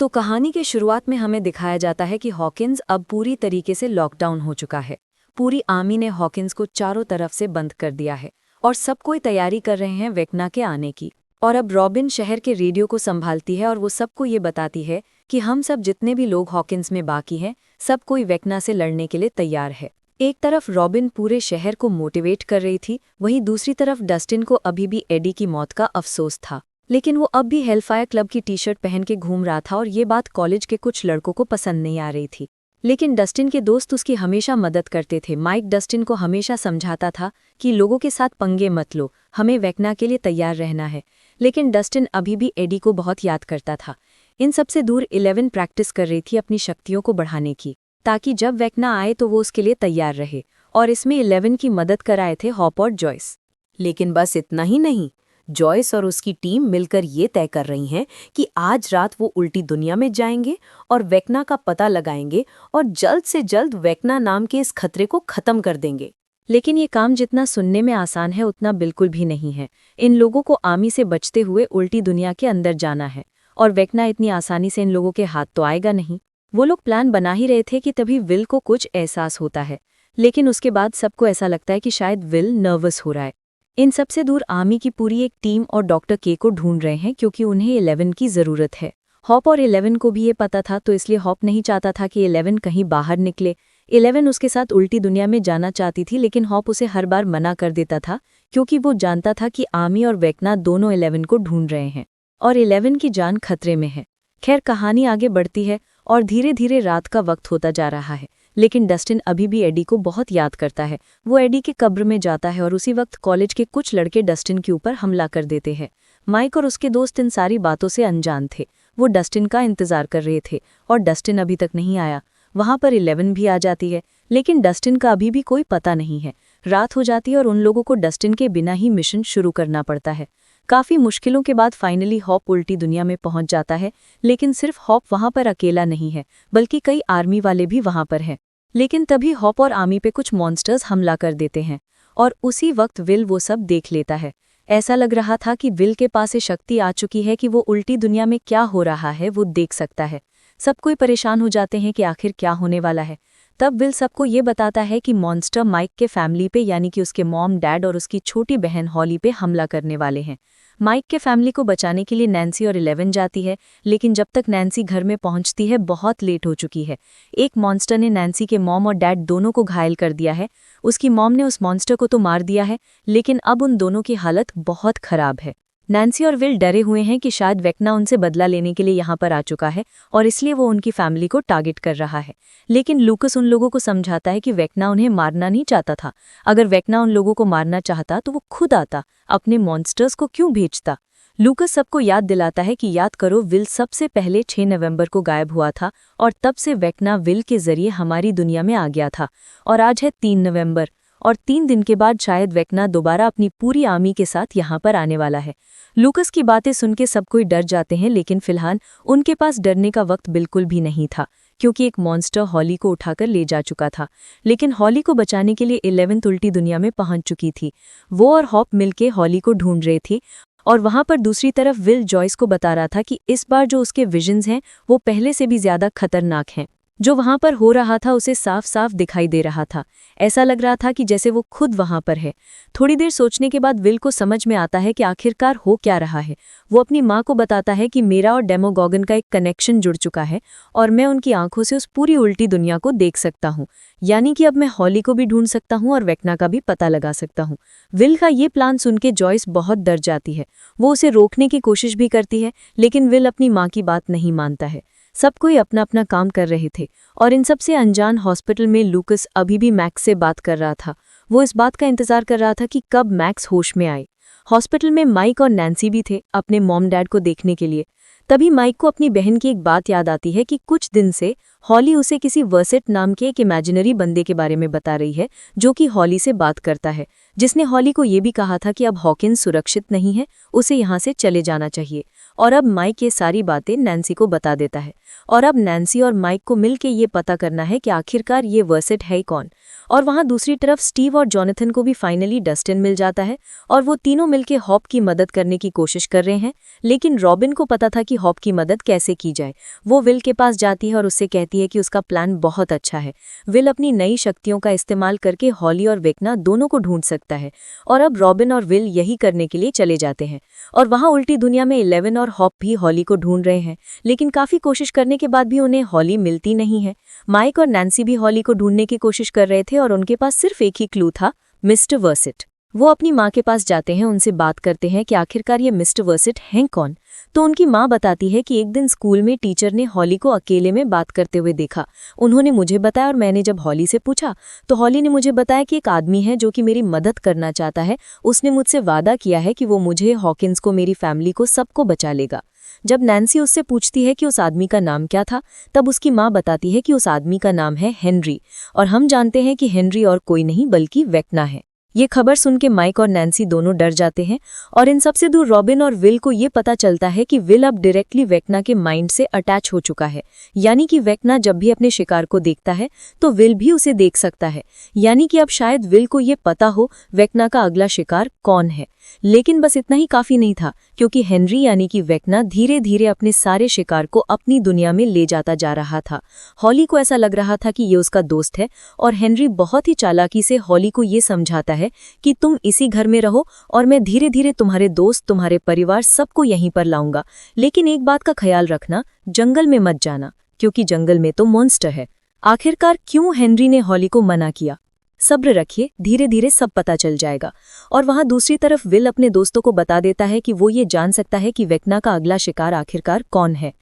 तो कहानी के शुरुआत में हमें दिखाया जाता है कि हॉकिंस अब पूरी तरीके से लॉकडाउन हो चुका है। पूरी आर्मी ने हॉकिंस को चारों तरफ से बंद कर दिया है और सब कोई तैयारी कर रहे हैं वेक्ना के आने की। और अब रॉबिन शहर के रेडियो को संभालती है और वो सबको ये बताती है कि हम सब जितने भी लोग हॉकिंस में बाकी हैं, सब कोई वेक्ना से लड़ने के लिए तैयार है। एक तरफ रॉबिन पूरे शहर को मोटिवेट कर रही थी, वहीं दूसरी तरफ डस्टिन को अभी भी एडी की मौत का अफसोस था। लेकिन वो अब भी हेलफायर क्लब की टी-शर्ट पहन के घूम रहा था और ये बात कॉलेज के कुछ लड़कों को पसंद नहीं आ रही थी। लेकिन डस्टिन के दोस्त उसकी हमेशा मदद करते थे। माइक डस्टिन को हमेशा समझाता था कि लोगों के साथ पंगे मत लो, हमें वेक्ना के लिए तैयार रहना है। लेकिन डस्टिन अभी भी एडी को बहुत याद करता था। इन सबसे दूर 11 प्रैक्टिस कर रही थी अपनी शक्तियों को बढ़ाने की, ताकि जब वेक्ना आए तो वो उसके लिए तैयार रहे। और इसमें 11 की मदद कराए थे हॉप और जॉयस। लेकिन बस इतना ही नहीं, जॉयस और उसकी टीम मिलकर ये तय कर रही हैं कि आज रात वो उल्टी दुनिया में जाएंगे और वेक्ना का पता लगाएंगे और जल्द से जल्द वेक्ना नाम के इस खतरे को खत्म कर देंगे। लेकिन ये काम जितना सुनने में आसान है उतना बिल्कुल भी नहीं है। इन लोगों को आर्मी से बचते हुए उल्टी दुनिया के अंदर जाना है और वेक्ना इतनी आसानी से इन लोगों के हाथ तो आएगा नहीं। वो लोग प्लान बना ही रहे थे कि तभी विल को कुछ एहसास होता है। लेकिन उसके बाद सबको ऐसा लगता है कि शायद विल नर्वस हो रहा है। इन सबसे दूर आर्मी की पूरी एक टीम और डॉक्टर के को ढूंढ रहे हैं, क्योंकि उन्हें 11 की ज़रूरत है। हॉप और 11 को भी ये पता था, तो इसलिए हॉप नहीं चाहता था कि 11 कहीं बाहर निकले। 11 उसके साथ उल्टी दुनिया में जाना चाहती थी, लेकिन हॉप उसे हर बार मना कर देता था, क्योंकि वो जानता था कि आर्मी और वेक्ना दोनों 11 को ढूंढ रहे हैं और 11 की जान खतरे में है। खैर, कहानी आगे बढ़ती है और धीरे धीरे रात का वक्त होता जा रहा है। लेकिन डस्टिन अभी भी एडी को बहुत याद करता है। वो एडी के कब्र में जाता है और उसी वक्त कॉलेज के कुछ लड़के डस्टिन के ऊपर हमला कर देते हैं। माइक और उसके दोस्त इन सारी बातों से अनजान थे। वो डस्टिन का इंतजार कर रहे थे और डस्टिन अभी तक नहीं आया। वहां पर 11 भी आ जाती है, लेकिन डस्टिन का अभी भी कोई पता नहीं है। रात हो जाती है और उन लोगों को डस्टिन के बिना ही मिशन शुरू करना पड़ता है। काफी मुश्किलों के बाद फाइनली हॉप उल्टी दुनिया में पहुंच जाता है। लेकिन सिर्फ हॉप वहां पर अकेला नहीं है, बल्कि कई आर्मी वाले भी वहां पर हैं। लेकिन तभी हॉप और आर्मी पे कुछ मॉन्स्टर्स हमला कर देते हैं और उसी वक्त विल वो सब देख लेता है। ऐसा लग रहा था कि विल के पास ये शक्ति आ चुकी है कि वो उल्टी दुनिया में क्या हो रहा है वो देख सकता है। सब कोई परेशान हो जाते हैं कि आखिर क्या होने वाला है। तब विल सबको ये बताता है कि मॉन्स्टर माइक के फैमिली पे, यानी कि उसके मॉम, डैड और उसकी छोटी बहन हॉली पे हमला करने वाले हैं। माइक के फैमिली को बचाने के लिए नैन्सी और 11 जाती है, लेकिन जब तक नैन्सी घर में पहुंचती है बहुत लेट हो चुकी है। एक मॉन्स्टर ने नैन्सी के मॉम और डैड दोनों को घायल कर दिया है। उसकी मॉम ने उस मॉन्स्टर को तो मार दिया है, लेकिन अब उन दोनों की हालत बहुत खराब है। नैन्सी और विल डरे हुए हैं कि शायद वेक्ना उनसे बदला लेने के लिए यहाँ पर आ चुका है और इसलिए वो उनकी फैमिली को टारगेट कर रहा है। लेकिन लूकस उन लोगों को समझाता है कि वेक्ना उन्हें मारना नहीं चाहता था। अगर वेक्ना उन लोगों को मारना चाहता तो वो खुद आता, अपने मॉन्स्टर्स को क्यों भेजता। लूकस सबको याद दिलाता है कि याद करो, विल सबसे पहले 6 नवंबर को गायब हुआ था और तब से वेक्ना विल के जरिए हमारी दुनिया में आ गया था। और आज है 3 नवंबर और 3 दिन के बाद शायद वेक्ना दोबारा अपनी पूरी आर्मी के साथ यहाँ पर आने वाला है। लूकस की बातें सुन के सब कोई डर जाते हैं, लेकिन फिलहाल उनके पास डरने का वक्त बिल्कुल भी नहीं था, क्योंकि एक मॉन्स्टर हॉली को उठाकर ले जा चुका था। लेकिन हॉली को बचाने के लिए 11 उल्टी दुनिया में पहुंच चुकी थी। वो और हॉप मिलके हॉली को ढूंढ रहे थे और वहां पर दूसरी तरफ विल जॉयस को बता रहा था कि इस बार जो उसके विजन्स हैं वो पहले से भी ज्यादा खतरनाक हैं। जो वहां पर हो रहा था उसे साफ साफ दिखाई दे रहा था। ऐसा लग रहा था कि जैसे वो खुद वहां पर है। थोड़ी देर सोचने के बाद विल को समझ में आता है कि आखिरकार हो क्या रहा है। वो अपनी माँ को बताता है कि मेरा और डेमोगॉगन का एक कनेक्शन जुड़ चुका है और मैं उनकी आंखों से उस पूरी उल्टी दुनिया को देख सकता हूँ। यानी कि अब मैं हॉली को भी ढूंढ सकता हूँ और वेक्ना का भी पता लगा सकता हूँ। विल का ये प्लान सुन के जॉयस बहुत डर जाती है। वो उसे रोकने की कोशिश भी करती है, लेकिन विल अपनी माँ की बात नहीं मानता है। सब कोई अपना अपना काम कर रहे थे और इन सबसे अनजान हॉस्पिटल में लूकस अभी भी मैक्स से बात कर रहा था। वो इस बात का इंतजार कर रहा था कि कब मैक्स होश में आए। हॉस्पिटल में माइक और नैन्सी भी थे अपने मॉम डैड को देखने के लिए। तभी माइक को अपनी बहन की एक बात याद आती है कि कुछ दिन से हॉली उसे किसी वर्सेट नाम के एक इमेजिनरी बंदे के बारे में बता रही है, जो कि हॉली से बात करता है, जिसने हॉली को ये भी कहा था कि अब हॉकिंस सुरक्षित नहीं है, उसे यहाँ से चले जाना चाहिए। और अब माइक ये सारी बातें नैन्सी को बता देता है और अब नैन्सी और माइक को मिलकर ये पता करना है कि आखिरकार ये वर्सेट है कौन। और वहाँ दूसरी तरफ स्टीव और जॉनथन को भी फाइनली डस्टिन मिल जाता है और वो तीनों मिलके हॉप की मदद करने की कोशिश कर रहे हैं। लेकिन रॉबिन को पता था कि हॉप की मदद कैसे की जाए। वो विल के पास जाती है और उससे कहती है कि उसका प्लान बहुत अच्छा है। विल अपनी नई शक्तियों का इस्तेमाल करके हॉली और वेक्ना दोनों को ढूंढ सकता है और अब रॉबिन और विल यही करने के लिए चले जाते हैं। और वहाँ उल्टी दुनिया में 11 और हॉप भी हॉली को ढूंढ रहे हैं, लेकिन काफी कोशिश करने के बाद भी उन्हें हॉली मिलती नहीं है। माइक और नैन्सी भी हॉली को ढूंढने की कोशिश कर रहे थे और उनके पास सिर्फ एक ही क्लू था, मिस्टर वर्सिट। वो अपनी माँ के पास जाते हैं, उनसे बात करते हैं कि आखिरकार ये मिस्टर वर्सिट हैं कौन। तो उनकी माँ बताती है कि एक दिन स्कूल में टीचर ने हॉली को अकेले में बात करते हुए देखा। उन्होंने मुझे बताया और मैंने जब हॉली से पूछा तो हॉली ने मुझे बताया कि एक आदमी है जो कि मेरी मदद करना चाहता है। उसने मुझसे वादा किया है कि वो मुझे, हॉकिंस को, मेरी फैमिली को, सबको बचा लेगा। जब नैन्सी उससे पूछती है कि उस आदमी का नाम क्या था, तब उसकी माँ बताती है कि उस आदमी का नाम है हेनरी, और हम जानते हैं कि हेनरी और कोई नहीं बल्कि वेक्ना है। ये खबर सुन के माइक और नैन्सी दोनों डर जाते हैं और इन सबसे दूर रॉबिन और विल को ये पता चलता है कि विल अब डायरेक्टली वेक्ना के माइंड से अटैच हो चुका है। यानी कि वेक्ना जब भी अपने शिकार को देखता है तो विल भी उसे देख सकता है। यानी कि अब शायद विल को ये पता हो वेक्ना का अगला शिकार कौन है। लेकिन बस इतना ही काफी नहीं था, क्योंकि हेनरी यानी कि वेक्ना धीरे धीरे अपने सारे शिकार को अपनी दुनिया में ले जाता जा रहा था। हॉली को ऐसा लग रहा था कि ये उसका दोस्त है और हेनरी बहुत ही चालाकी से हॉली को ये समझाता है कि तुम इसी घर में रहो और मैं धीरे धीरे तुम्हारे दोस्त, तुम्हारे परिवार, सबको यहीं पर लाऊंगा। लेकिन एक बात का ख्याल रखना, जंगल में मत जाना, क्योंकि जंगल में तो मॉन्स्टर है। आखिरकार क्यों हेनरी ने हॉली को मना किया? सब्र रखिए, धीरे धीरे सब पता चल जाएगा। और वहां दूसरी तरफ विल अपने दोस्तों को बता देता है कि वो ये जान सकता है कि वेक्ना का अगला शिकार आखिरकार कौन है।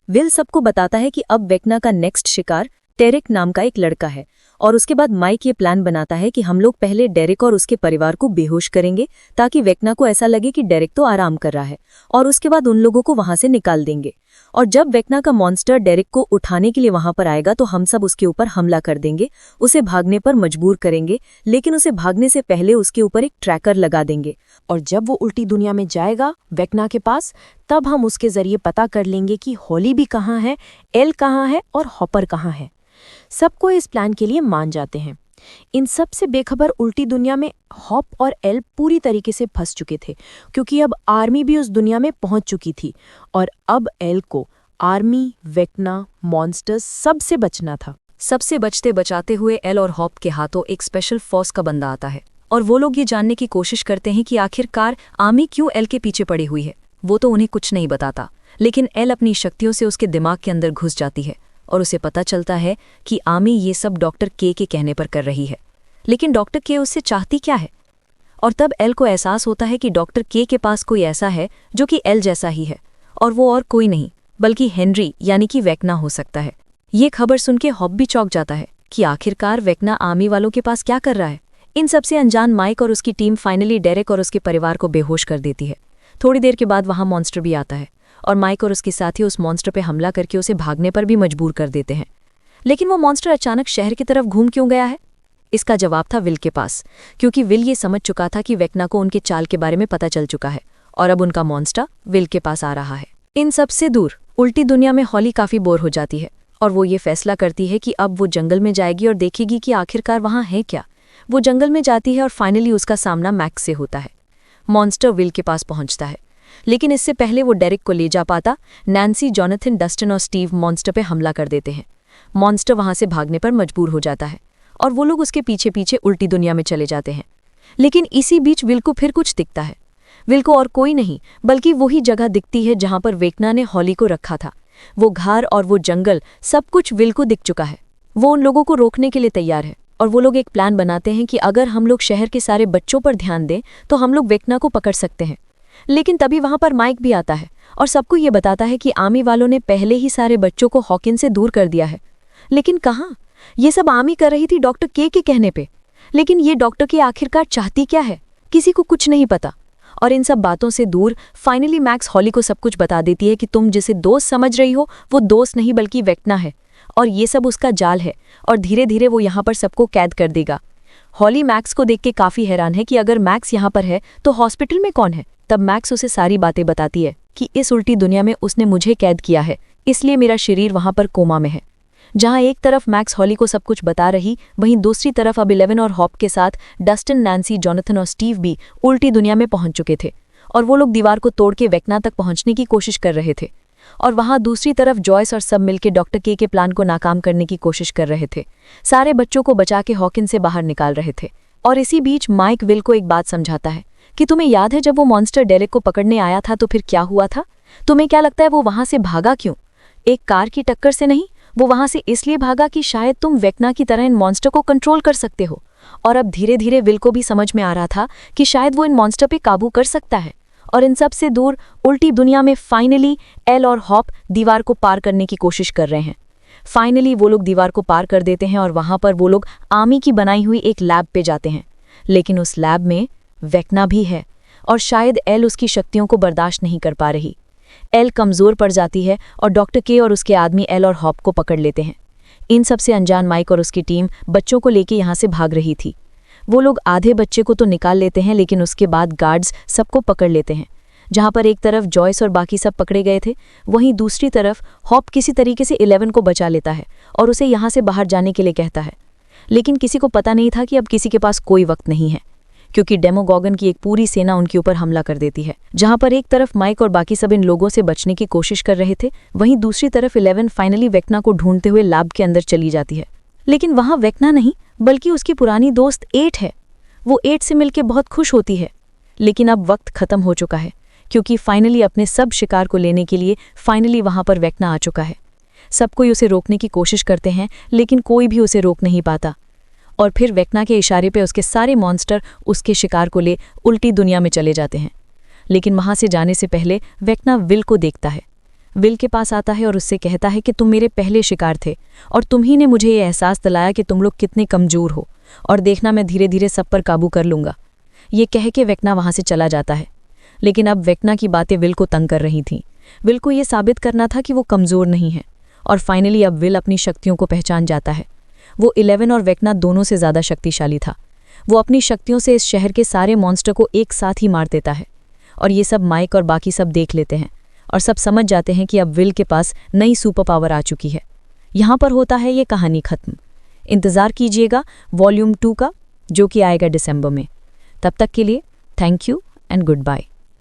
विल सबको बताता है कि अब वेक्ना का नेक्स्ट शिकार टेरिक नाम का एक लड़का है। और उसके बाद माइक ये प्लान बनाता है कि हम लोग पहले डेरिक और उसके परिवार को बेहोश करेंगे ताकि वेक्ना को ऐसा लगे कि डेरिक तो आराम कर रहा है, और उसके बाद उन लोगों को वहां से निकाल देंगे। और जब वेक्ना का मॉन्स्टर डेरिक को उठाने के लिए वहां पर आएगा तो हम सब उसके ऊपर हमला कर देंगे, उसे भागने पर मजबूर करेंगे, लेकिन उसे भागने से पहले उसके ऊपर एक ट्रैकर लगा देंगे। और जब वो उल्टी दुनिया में जाएगा वेक्ना के पास, तब हम उसके जरिए पता कर लेंगे कि हॉली भी कहाँ है, एल कहाँ है और हॉपर कहाँ है। सबको इस प्लान के लिए मान जाते हैं। इन सब से बेखबर उल्टी दुनिया में हॉप और एल पूरी तरीके से फंस चुके थे, क्योंकि अब आर्मी भी उस दुनिया में पहुंच चुकी थी और अब एल को आर्मी, वेक्ना, मॉन्स्टर्स सबसे बचना था। सबसे बचते बचाते हुए एल और हॉप के हाथों एक स्पेशल फोर्स का बंदा आता है और वो लोग ये जानने की कोशिश करते हैं कि आखिरकार आर्मी क्यों एल के पीछे पड़ी हुई है। वो तो उन्हें कुछ नहीं बताता, लेकिन एल अपनी शक्तियों से उसके दिमाग के अंदर घुस जाती है और उसे पता चलता है कि आमी ये सब डॉक्टर के कहने पर कर रही है। लेकिन डॉक्टर के उससे चाहती क्या है? और तब एल को एहसास होता है कि डॉक्टर के पास कोई ऐसा है जो कि एल जैसा ही है, और वो और कोई नहीं बल्कि हेनरी यानी कि वेक्ना हो सकता है। ये खबर सुन के हॉप भी चौंक जाता है कि आखिरकार वेक्ना आर्मी वालों के पास क्या कर रहा है। इन सबसे अनजान माइक और उसकी टीम फाइनली डेरेक और उसके परिवार को बेहोश कर देती है। थोड़ी देर के बाद वहां मॉन्स्टर भी आता है और माइक और उसके साथी उस मॉन्स्टर पे हमला करके उसे भागने पर भी मजबूर कर देते हैं। लेकिन वो मॉन्स्टर अचानक शहर की तरफ घूम क्यों गया है? इसका जवाब था विल के पास, क्योंकि विल ये समझ चुका था कि वेक्ना को उनके चाल के बारे में पता चल चुका है और अब उनका मॉन्स्टर विल के पास आ रहा है। इन सबसे दूर उल्टी दुनिया में हॉली काफी बोर हो जाती है और वो ये फैसला करती है कि अब वो जंगल में जाएगी और देखेगी कि आखिरकार वहां है क्या। वो जंगल में जाती है और फाइनली उसका सामना मैक्स से होता है। मॉन्स्टर विल के पास पहुंचता है, लेकिन इससे पहले वो डेरिक को ले जा पाता, नैन्सी, जॉनथन, डस्टिन और स्टीव मॉन्स्टर पे हमला कर देते हैं। मॉन्स्टर वहां से भागने पर मजबूर हो जाता है और वो लोग उसके पीछे पीछे उल्टी दुनिया में चले जाते हैं। लेकिन इसी बीच विल को फिर कुछ दिखता है। विल को और कोई नहीं बल्कि वही जगह दिखती है जहां पर वेक्ना ने हॉली को रखा था। वो घर और वो जंगल, सब कुछ विल को दिख चुका है। वो उन लोगों को रोकने के लिए तैयार है और वो लोग एक प्लान बनाते हैं कि अगर हम लोग शहर के सारे बच्चों पर ध्यान दें तो हम लोग वेक्ना को पकड़ सकते हैं। लेकिन तभी वहां पर माइक भी आता है और सबको ये बताता है कि आर्मी वालों ने पहले ही सारे बच्चों को हॉकिन से दूर कर दिया है। लेकिन कहाँ? ये सब आर्मी कर रही थी डॉक्टर के कहने पे। लेकिन ये डॉक्टर के आखिरकार चाहती क्या है, किसी को कुछ नहीं पता। और इन सब बातों से दूर फाइनली मैक्स हॉली को सब कुछ बता देती है कि तुम जिसे दोस्त समझ रही हो वो दोस्त नहीं बल्कि वेक्ना है और ये सब उसका जाल है और धीरे धीरे वो यहाँ पर सबको कैद कर देगा। हॉली मैक्स को देख के काफी हैरान है कि अगर मैक्स यहाँ पर है तो हॉस्पिटल में कौन है। तब मैक्स उसे सारी बातें बताती है कि इस उल्टी दुनिया में उसने मुझे कैद किया है, इसलिए मेरा शरीर वहां पर कोमा में है। जहां एक तरफ मैक्स हॉली को सब कुछ बता रही, वहीं दूसरी तरफ अब 11 और हॉप के साथ डस्टिन, नैन्सी, जॉनथन और स्टीव भी उल्टी दुनिया में पहुंच चुके थे और वो लोग दीवार को तोड़ के वेक्ना तक पहुंचने की कोशिश कर रहे थे। और वहां दूसरी तरफ जॉयस और सब मिलकर डॉक्टर के प्लान को नाकाम करने की कोशिश कर रहे थे। सारे बच्चों को बचा के हॉकिन से बाहर निकाल रहे थे। और इसी बीच माइक विल को एक बात समझाता है कि तुम्हें याद है जब वो मॉन्स्टर डेरेक को पकड़ने आया था तो फिर क्या हुआ था? तुम्हें क्या लगता है वो वहां से भागा क्यों? एक कार की टक्कर से नहीं, वो वहां से इसलिए भागा कि शायद तुम वेक्ना की तरह इन मॉन्स्टर को कंट्रोल कर सकते हो। और अब धीरे धीरे विल को भी समझ में आ रहा था कि शायद वो इन मॉन्स्टर पे काबू कर सकता है। और इन सब से दूर उल्टी दुनिया में फाइनली एल और हॉप दीवार को पार करने की कोशिश कर रहे हैं। फाइनली वो लोग दीवार को पार कर देते हैं और वहां पर वो लोग आर्मी की बनाई हुई एक लैब पे जाते हैं। लेकिन उस लैब में वेक्ना भी है और शायद एल उसकी शक्तियों को बर्दाश्त नहीं कर पा रही। एल कमज़ोर पड़ जाती है और डॉक्टर के और उसके आदमी एल और हॉप को पकड़ लेते हैं। इन सब से अनजान माइक और उसकी टीम बच्चों को लेके यहाँ से भाग रही थी। वो लोग आधे बच्चे को तो निकाल लेते हैं, लेकिन उसके बाद गार्ड्स सबको पकड़ लेते हैं। जहाँ पर एक तरफ जॉयस और बाकी सब पकड़े गए थे, वहीं दूसरी तरफ हॉप किसी तरीके से 11 को बचा लेता है और उसे यहाँ से बाहर जाने के लिए कहता है। लेकिन किसी को पता नहीं था कि अब किसी के पास कोई वक्त नहीं है, क्योंकि डेमोगॉगन की एक पूरी सेना उनके ऊपर हमला कर देती है। जहां पर एक तरफ माइक और बाकी सब इन लोगों से बचने की कोशिश कर रहे थे, वहीं दूसरी तरफ 11 फाइनली वेक्ना को ढूंढते हुए लैब के अंदर चली जाती है। लेकिन वहां वेक्ना नहीं, बल्कि उसकी पुरानी दोस्त 8 है। वो 8 से मिलकर बहुत खुश होती है। लेकिन अब वक्त खत्म हो चुका है, क्योंकि फाइनली अपने सब शिकार को लेने के लिए फाइनली वहां पर वेक्ना आ चुका है। सब कोई उसे रोकने की कोशिश करते हैं, लेकिन कोई भी उसे रोक नहीं पाता। और फिर वेक्ना के इशारे पे उसके सारे मॉन्स्टर उसके शिकार को ले उल्टी दुनिया में चले जाते हैं। लेकिन वहां से जाने से पहले वेक्ना विल को देखता है। विल के पास आता है और उससे कहता है कि तुम मेरे पहले शिकार थे और तुम ही ने मुझे ये एहसास दिलाया कि तुम लोग कितने कमजोर हो, और देखना मैं धीरे धीरे सब पर काबू कर लूंगा। ये कह के वेक्ना वहां से चला जाता है। लेकिन अब वेक्ना की बातें विल को तंग कर रही थीं। विल को ये साबित करना था कि वो कमज़ोर नहीं है। और फाइनली अब विल अपनी शक्तियों को पहचान जाता है। वो 11 और वेक्ना दोनों से ज़्यादा शक्तिशाली था। वो अपनी शक्तियों से इस शहर के सारे मॉन्स्टर को एक साथ ही मार देता है। और ये सब माइक और बाकी सब देख लेते हैं और सब समझ जाते हैं कि अब विल के पास नई सुपर पावर आ चुकी है। यहाँ पर होता है ये कहानी ख़त्म। इंतज़ार कीजिएगा वॉल्यूम 2 का, जो कि आएगा दिसंबर में। तब तक के लिए thank you and good bye.